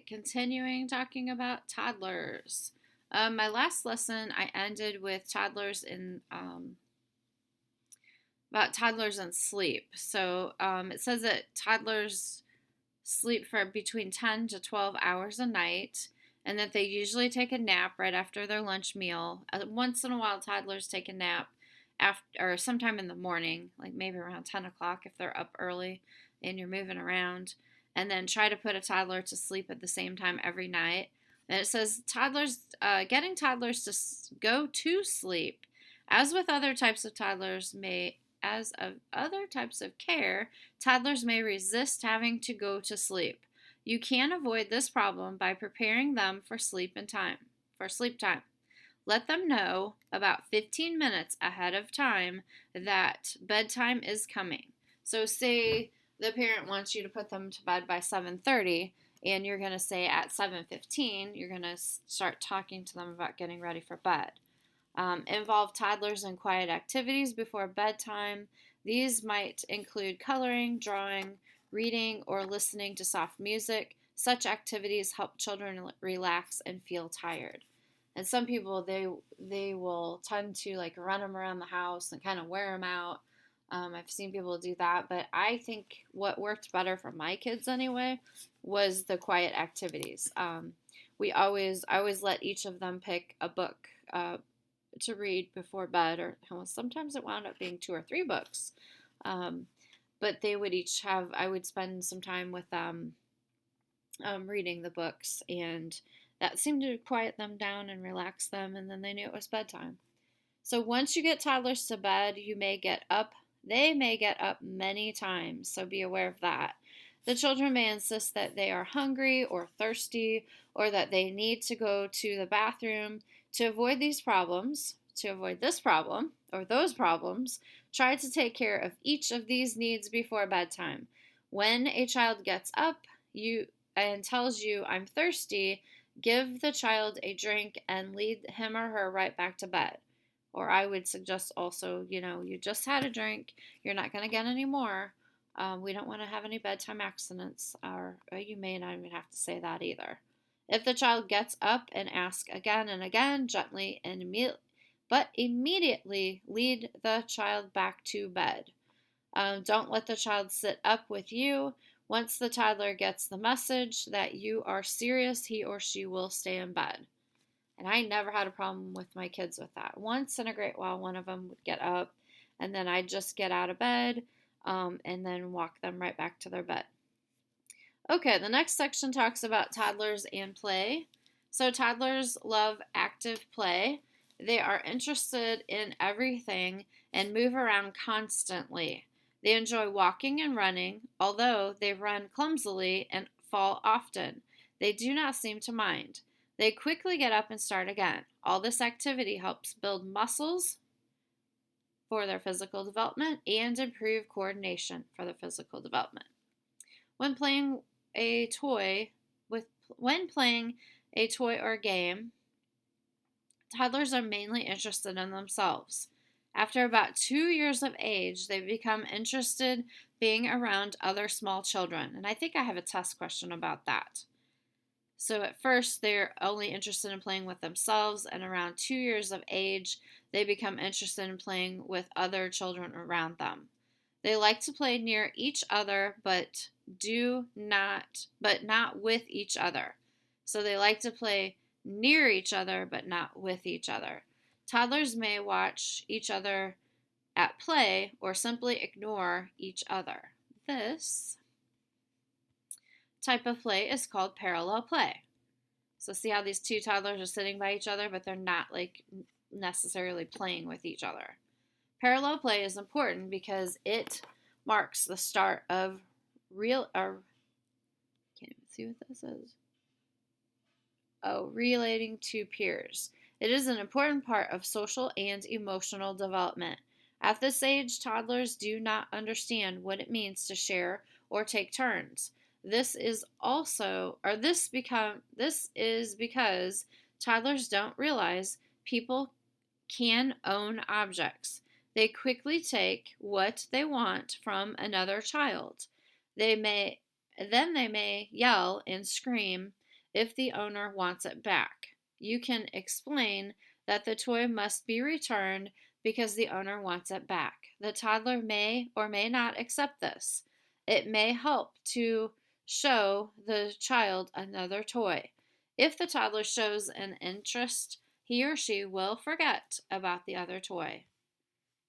right, continuing talking about toddlers. My last lesson, I ended with toddlers in about toddlers and sleep. So it says that toddlers sleep for between 10 to 12 hours a night, and that they usually take a nap right after their lunch meal. Once in a while, toddlers take a nap after or sometime in the morning, like maybe around 10 o'clock if they're up early and you're moving around. And then try to put a toddler to sleep at the same time every night. And it says getting toddlers to go to sleep, as with other types of toddlers, as of other types of care, toddlers may resist having to go to sleep. You can avoid this problem by preparing them for sleep time. Let them know about 15 minutes ahead of time that bedtime is coming. So say the parent wants you to put them to bed by 7:30 and you're going to say at 7:15 you're going to start talking to them about getting ready for bed. Involve toddlers in quiet activities before bedtime. These might include coloring, drawing, reading, or listening to soft music. Such activities help children relax and feel tired. And some people they will tend to like run them around the house and kind of wear them out. I've seen people do that, but I think what worked better for my kids anyway was the quiet activities. I always let each of them pick a book to read before bed, or sometimes it wound up being two or three books. But they would each have, I would spend some time with them reading the books, and that seemed to quiet them down and relax them, and then they knew it was bedtime. So once you get toddlers to bed, they may get up many times, so be aware of that. The children may insist that they are hungry or thirsty or that they need to go to the bathroom. To avoid this problem or those problems, try to take care of each of these needs before bedtime. When a child gets up and tells you, "I'm thirsty," give the child a drink and lead him or her right back to bed. Or I would suggest also, you just had a drink, you're not going to get any more. We don't want to have any bedtime accidents, or you may not even have to say that either. If the child gets up and asks again and again, gently and immediately lead the child back to bed. Don't let the child sit up with you. Once the toddler gets the message that you are serious, he or she will stay in bed. And I never had a problem with my kids with that. Once in a great while, one of them would get up, and then I'd just get out of bed and then walk them right back to their bed. Okay, the next section talks about toddlers and play. So toddlers love active play. They are interested in everything and move around constantly. They enjoy walking and running, although they run clumsily and fall often. They do not seem to mind. They quickly get up and start again. All this activity helps build muscles for their physical development and improve coordination for their physical development. When playing a toy or game, toddlers are mainly interested in themselves. After about 2 years of age, they become interested being around other small children. And I think I have a test question about that. So at first, they're only interested in playing with themselves, and around 2 years of age, they become interested in playing with other children around them. They like to play near each other, but not with each other. So they like to play near each other, but not with each other. Toddlers may watch each other at play or simply ignore each other. This type of play is called parallel play. So see how these two toddlers are sitting by each other, but they're not like necessarily playing with each other. Parallel play is important because it marks the start of can't even see what this is. Relating to peers. It is an important part of social and emotional development. At this age, toddlers do not understand what it means to share or take turns. This is because toddlers don't realize people can own objects. They quickly take what they want from another child. They may yell and scream if the owner wants it back. You can explain that the toy must be returned because the owner wants it back. The toddler may or may not accept this. It may help to show the child another toy. If the toddler shows an interest, he or she will forget about the other toy.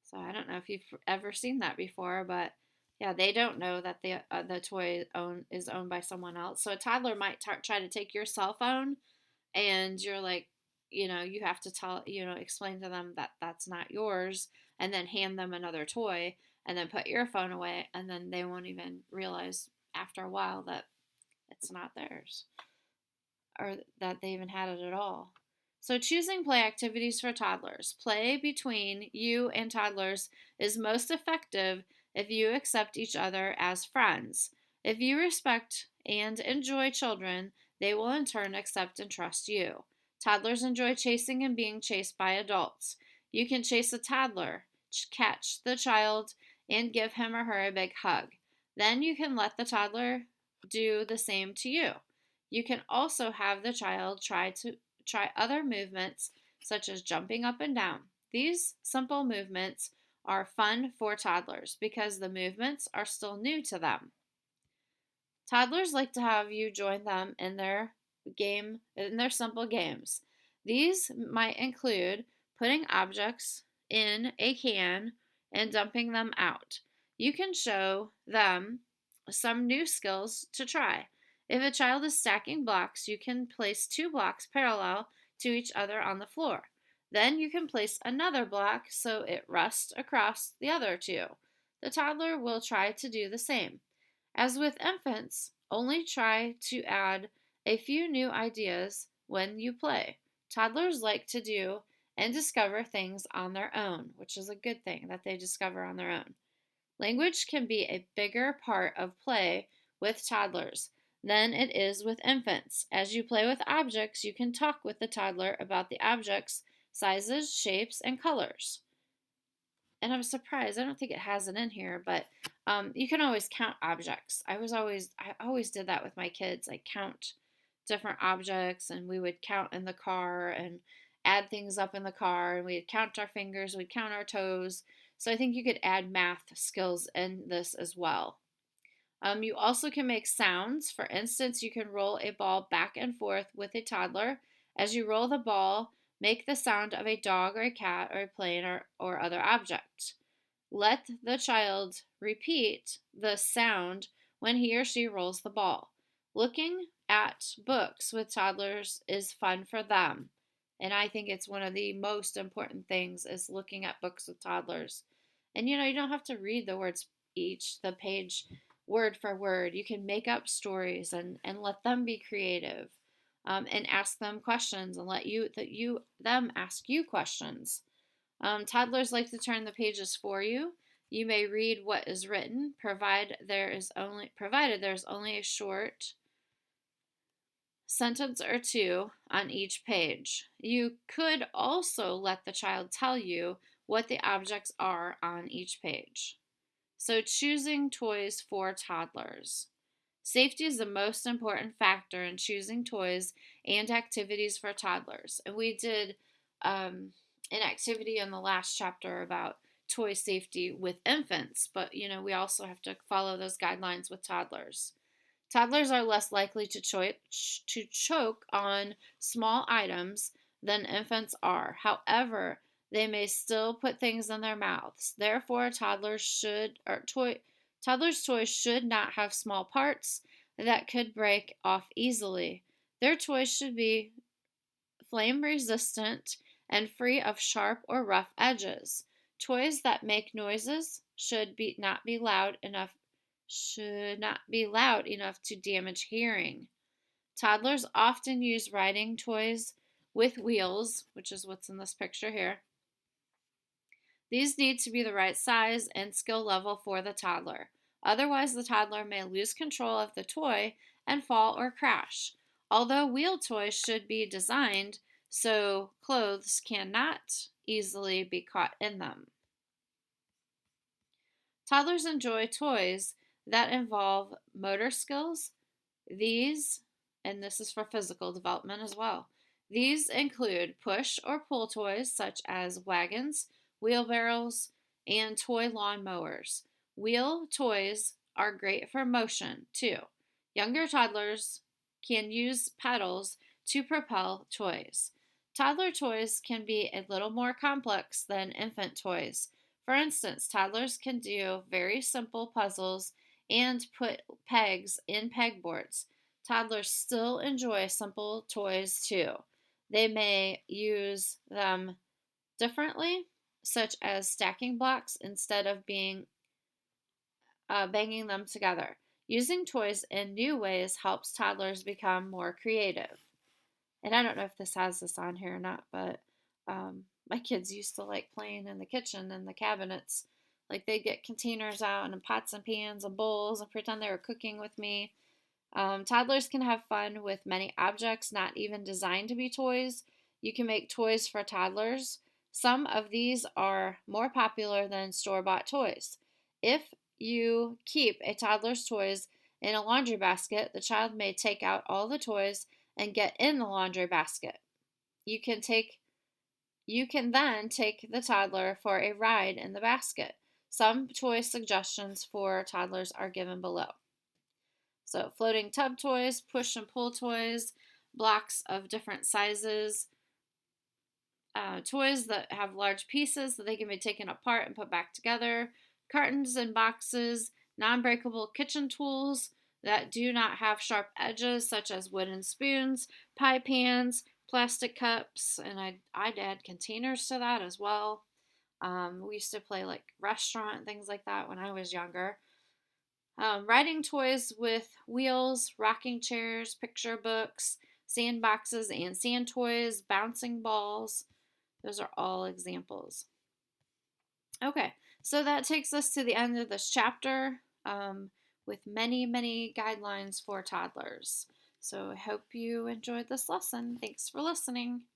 So I don't know if you've ever seen that before, but yeah, they don't know that the toy is owned by someone else. So a toddler might try to take your cell phone, and you're like, you have to explain to them that that's not yours, and then hand them another toy, and then put your phone away, and then they won't even realize after a while that it's not theirs, or that they even had it at all. So, choosing play activities for toddlers. Play between you and toddlers is most effective if you accept each other as friends. If you respect and enjoy children, they will in turn accept and trust you. Toddlers enjoy chasing and being chased by adults. You can chase a toddler, catch the child, and give him or her a big hug. Then you can let the toddler do the same to you. You can also have the child try other movements such as jumping up and down. These simple movements are fun for toddlers because the movements are still new to them. Toddlers like to have you join them in their simple games. These might include putting objects in a can and dumping them out. You can show them some new skills to try. If a child is stacking blocks, you can place 2 blocks parallel to each other on the floor. Then you can place another block so it rests across the other 2. The toddler will try to do the same. As with infants, only try to add a few new ideas when you play. Toddlers like to do and discover things on their own, which is a good thing that they discover on their own. Language can be a bigger part of play with toddlers than it is with infants. As you play with objects, you can talk with the toddler about the objects' sizes, shapes, and colors. And I'm surprised, I don't think it has it in here, but you can always count objects. I always did that with my kids. I count different objects, and we would count in the car and add things up in the car, and we'd count our fingers, we'd count our toes. So I think you could add math skills in this as well. You also can make sounds. For instance, you can roll a ball back and forth with a toddler. As you roll the ball, make the sound of a dog or a cat or a plane or other object. Let the child repeat the sound when he or she rolls the ball. Looking at books with toddlers is fun for them. And I think it's one of the most important things is looking at books with toddlers. And you don't have to read the words the page word for word. You can make up stories and let them be creative, and ask them questions and let them ask you questions. Toddlers like to turn the pages for you. You may read what is written, provided there's only a short sentence or 2 on each page. You could also let the child tell you what the objects are on each page. So, choosing toys for toddlers. Safety is the most important factor in choosing toys and activities for toddlers. And we did an activity in the last chapter about toy safety with infants, but we also have to follow those guidelines with toddlers. Toddlers are less likely to choke on small items than infants are. However, they may still put things in their mouths. Therefore, toddlers' toys should not have small parts that could break off easily. Their toys should be flame resistant and free of sharp or rough edges. Toys that make noises should not be loud enough to damage hearing. Toddlers often use riding toys with wheels, which is what's in this picture here. These need to be the right size and skill level for the toddler. Otherwise, the toddler may lose control of the toy and fall or crash. Although wheel toys should be designed so clothes cannot easily be caught in them. Toddlers enjoy toys that involve motor skills. These and this is for physical development as well. These include push or pull toys such as wagons, wheelbarrows, and toy lawn mowers. Wheel toys are great for motion too. Younger toddlers can use pedals to propel toys. Toddler toys can be a little more complex than infant toys. For instance, toddlers can do very simple puzzles and put pegs in pegboards. Toddlers still enjoy simple toys too. They may use them differently, such as stacking blocks instead of banging them together. Using toys in new ways helps toddlers become more creative. And I don't know if this has this on here or not, but my kids used to like playing in the kitchen and the cabinets. Like they'd get containers out and pots and pans and bowls and pretend they were cooking with me. Toddlers can have fun with many objects not even designed to be toys. You can make toys for toddlers. Some of these are more popular than store bought toys. If you keep a toddler's toys in a laundry basket, the child may take out all the toys and get in the laundry basket. You can then take the toddler for a ride in the basket. Some toy suggestions for toddlers are given below. So, floating tub toys, push and pull toys, blocks of different sizes, toys that have large pieces that they can be taken apart and put back together, cartons and boxes, non breakable kitchen tools that do not have sharp edges, such as wooden spoons, pie pans, plastic cups, and I'd add containers to that as well. We used to play like restaurant and things like that when I was younger. Riding toys with wheels, rocking chairs, picture books, sandboxes and sand toys, bouncing balls. Those are all examples. Okay, so that takes us to the end of this chapter with many, many guidelines for toddlers. So I hope you enjoyed this lesson. Thanks for listening.